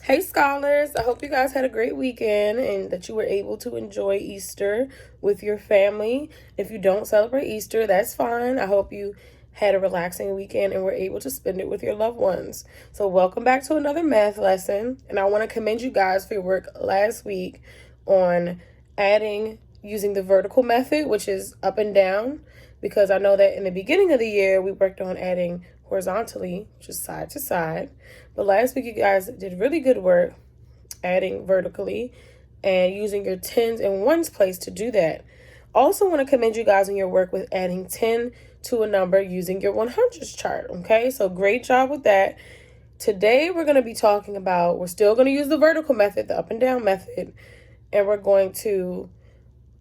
Hey scholars, I hope you guys had a great weekend and that you were able to enjoy Easter with your family. If you don't celebrate Easter, that's fine. I hope you had a relaxing weekend and were able to spend it with your loved ones. So welcome back to another math lesson, and I want to commend you guys for your work last week on adding using the vertical method, which is up and down, because I know that in the beginning of the year we worked on adding horizontally, which is side to side. But last week you guys did really good work adding vertically and using your tens and ones place to do that. Also want to commend you guys on your work with adding 10 to a number using your 100s chart. Okay, so great job with that. Today we're going to be talking about, we're still going to use the vertical method, the up and down method, and we're going to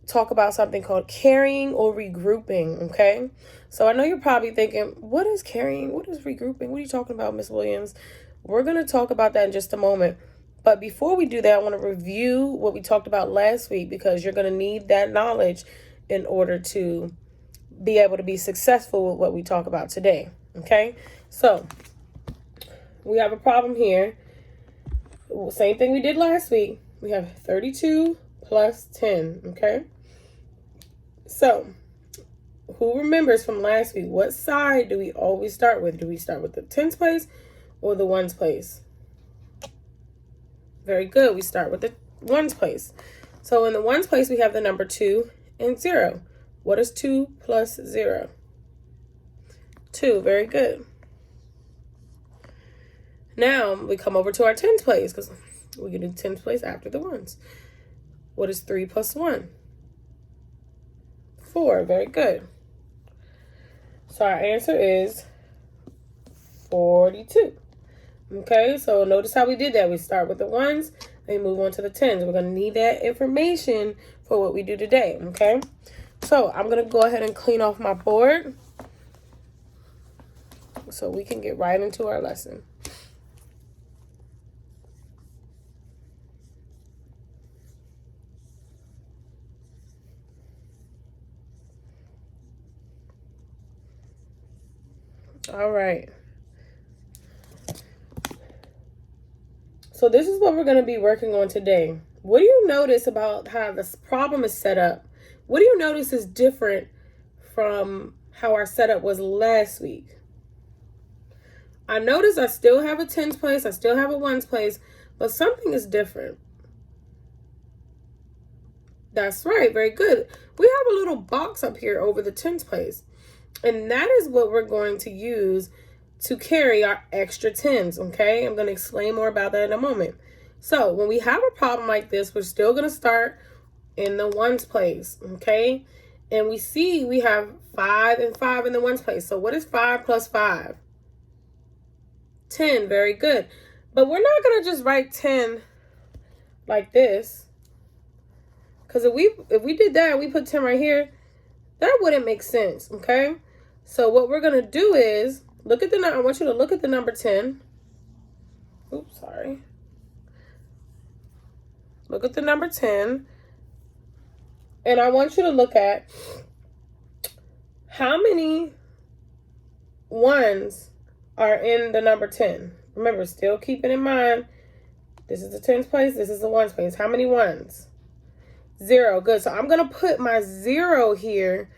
talk about something called carrying or regrouping. Okay, so I know you're probably thinking, what is carrying? What is regrouping? What are you talking about, Miss Williams? We're going to talk about that in just a moment. But before we do that, I want to review what we talked about last week, because you're going to need that knowledge in order to be able to be successful with what we talk about today. Okay, so we have a problem here. Same thing we did last week. We have 32 plus 10. Okay, so who remembers from last week, what side do we always start with? Do we start with the tens place or the ones place? Very good. We start with the ones place. So in the ones place, we have the number 2 and 0. What is 2 plus 0? 2. Very good. Now we come over to our tens place, because we can do tens place after the ones. What is 3 plus 1? 4. Very good. So our answer is 42. Okay, so notice how we did that. We start with the ones, then move on to the tens. We're going to need that information for what we do today, okay? So I'm going to go ahead and clean off my board so we can get right into our lesson. All right. So this is what we're going to be working on today. What do you notice about how this problem is set up? What do you notice is different from how our setup was last week? I notice I still have a tens place, I still have a ones place, but something is different. That's right, very good. We have a little box up here over the tens place, and that is what we're going to use to carry our extra tens, okay? I'm going to explain more about that in a moment. So when we have a problem like this, we're still going to start in the ones place, okay? And we see we have 5 and 5 in the ones place. So what is 5 plus 5? 10, very good. But we're not going to just write 10 like this, because if we did that, we put 10 right here, that wouldn't make sense, okay? So what we're going to do is, look at the number. I want you to look at the number 10. Oops, sorry. Look at the number 10. And I want you to look at how many ones are in the number 10. Remember, still keeping in mind, this is the tens place, this is the ones place. How many ones? 0. Good. So I'm going to put my 0 here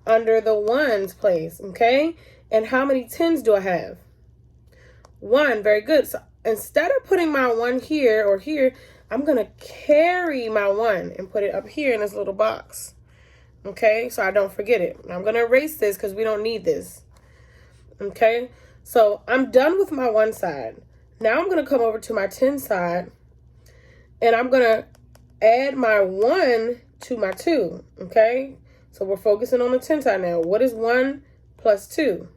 under the ones place, okay? And how many tens do I have? 1. Very good. So instead of putting my 1 here or here, I'm going to carry my 1 and put it up here in this little box. Okay, so I don't forget it. I'm going to erase this because we don't need this. Okay, so I'm done with my 1 side. Now I'm going to come over to my 10 side, and I'm going to add my 1 to my 2. Okay, so we're focusing on the 10 side now. What is 1 plus 2?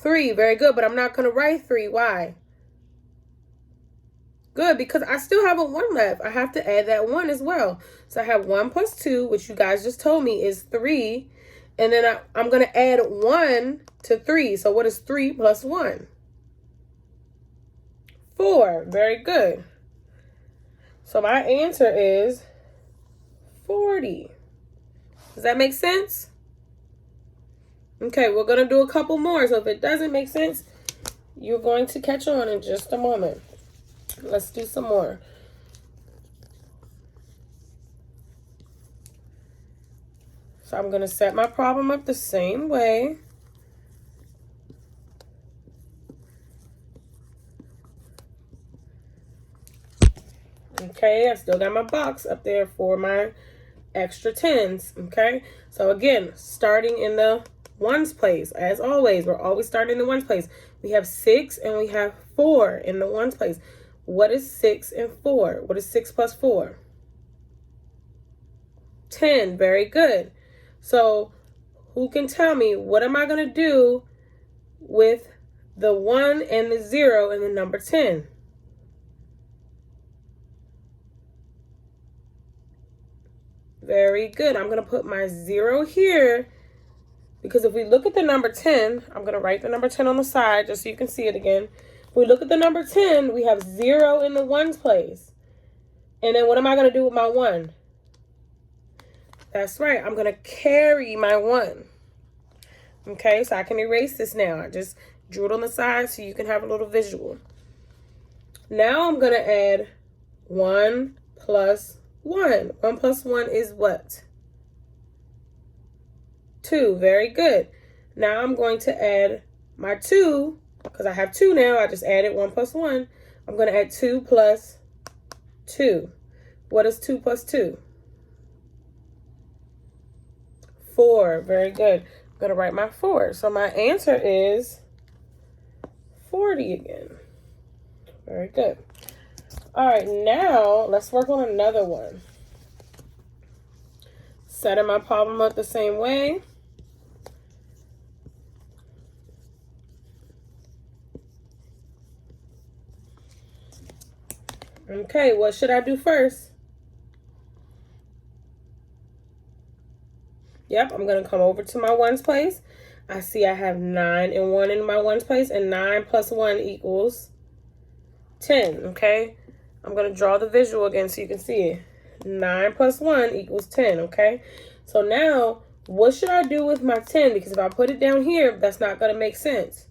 3. Very good, but I'm not going to write 3. Why? Good, because I still have a 1 left. I have to add that 1 as well. So I have 1 plus 2, which you guys just told me is 3. And then I'm going to add 1 to 3. So what is 3 plus 1? 4. Very good. So my answer is 40. Does that make sense? Okay, we're going to do a couple more. So if it doesn't make sense, you're going to catch on in just a moment. Let's do some more. So I'm going to set my problem up the same way. Okay, I still got my box up there for my extra tens. Okay, so again, starting in the ones place. As always, we're always starting in the ones place. We have 6 and we have 4 in the ones place. What is 6 and 4? What is 6 plus 4? 10. Very good. So who can tell me what am I going to do with the 1 and the 0 and the number 10? Very good. I'm going to put my 0 here because if we look at the number 10, I'm going to write the number 10 on the side just so you can see it again. If we look at the number 10, we have 0 in the ones place. And then what am I going to do with my 1? That's right. I'm going to carry my 1. Okay, so I can erase this now. I just drew it on the side so you can have a little visual. Now I'm going to add 1 plus 1. 1 plus 1 is what? 2. Very good. Now I'm going to add my 2, because I have 2 now. I just added 1 plus 1. I'm going to add 2 plus 2. What is 2 plus 2? 4. Very good. I'm going to write my 4. So my answer is 40 again. Very good. All right, now let's work on another one. Setting my problem up the same way. Okay, what should I do first? Yep, I'm going to come over to my ones place. I see I have 9 and 1 in my ones place, and 9 plus 1 equals 10, okay? I'm going to draw the visual again so you can see it. 9 plus 1 equals 10, okay? So now, what should I do with my 10? Because if I put it down here, that's not going to make sense.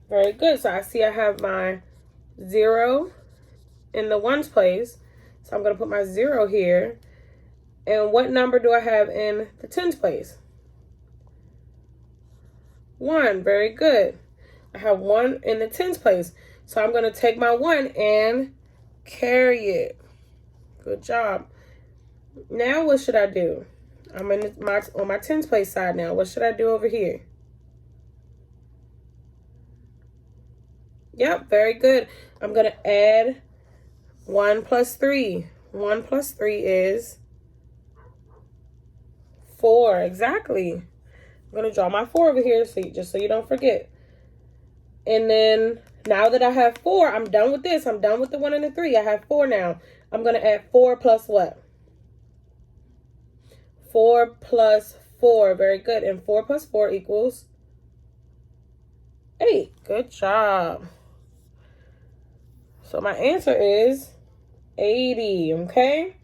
Very good. So I see I have my 0 in the ones place. So I'm going to put my 0 here. And what number do I have in the tens place? 1. Very good. I have 1 in the tens place. So I'm going to take my 1 and carry it. Good job. Now what should I do? I'm on my tens place side now. What should I do over here? Yep, very good. I'm going to add 1 plus 3. 1 plus 3 is 4. Exactly. I'm going to draw my 4 over here just so you don't forget. And then now that I have 4, I'm done with this. I'm done with the 1 and the 3. I have 4 now. I'm going to add 4 plus what? 4 plus 4. Very good. And 4 plus 4 equals 8. Good job. So my answer is 80. Okay?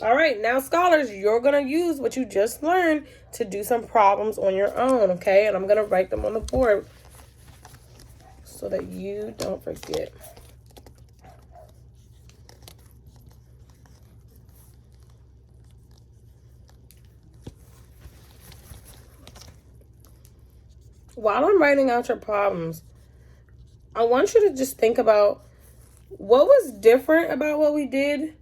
All right. Now, scholars, you're going to use what you just learned to do some problems on your own. Okay? And I'm going to write them on the board so that you don't forget. While I'm writing out your problems, I want you to just think about what was different about what we did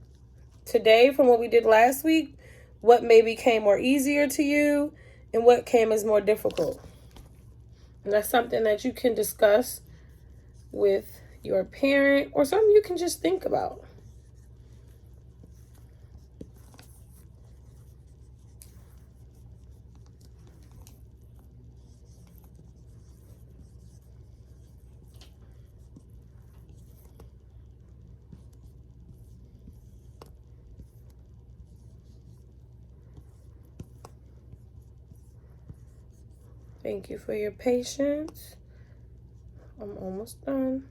today from what we did last week, what maybe came more easier to you, and what came as more difficult. And that's something that you can discuss with your parent or something you can just think about. Thank you for your patience. I'm almost done.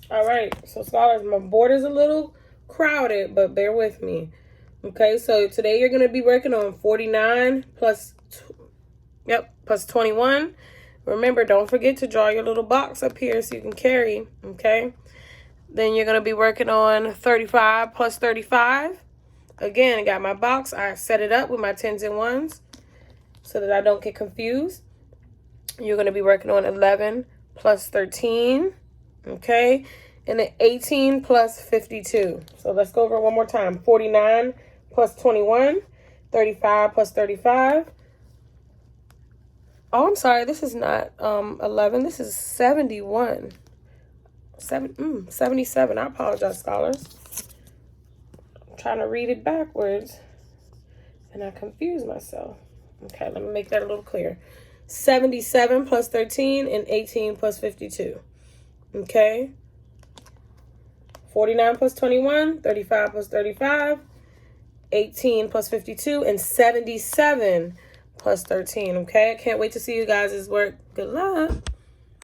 All right, so scholars, my board is a little crowded, but bear with me. Okay, so today you're going to be working on 49 plus, plus 21. Remember, don't forget to draw your little box up here so you can carry, okay? Then you're going to be working on 35 plus 35. Again, I got my box. I set it up with my 10s and 1s so that I don't get confused. You're going to be working on 11 plus 13, okay? And then 18 plus 52. So let's go over it one more time. 49 plus 21, 35 plus 35. Oh, I'm sorry. This is not 11. This is 71. 77. I apologize, scholars. I'm trying to read it backwards, and I confuse myself. Okay, let me make that a little clearer. 77 plus 13 and 18 plus 52. Okay. 49 plus 21, 35 plus 35, 18 plus 52, and 77 plus 13. Okay, I can't wait to see you guys' work. Good luck.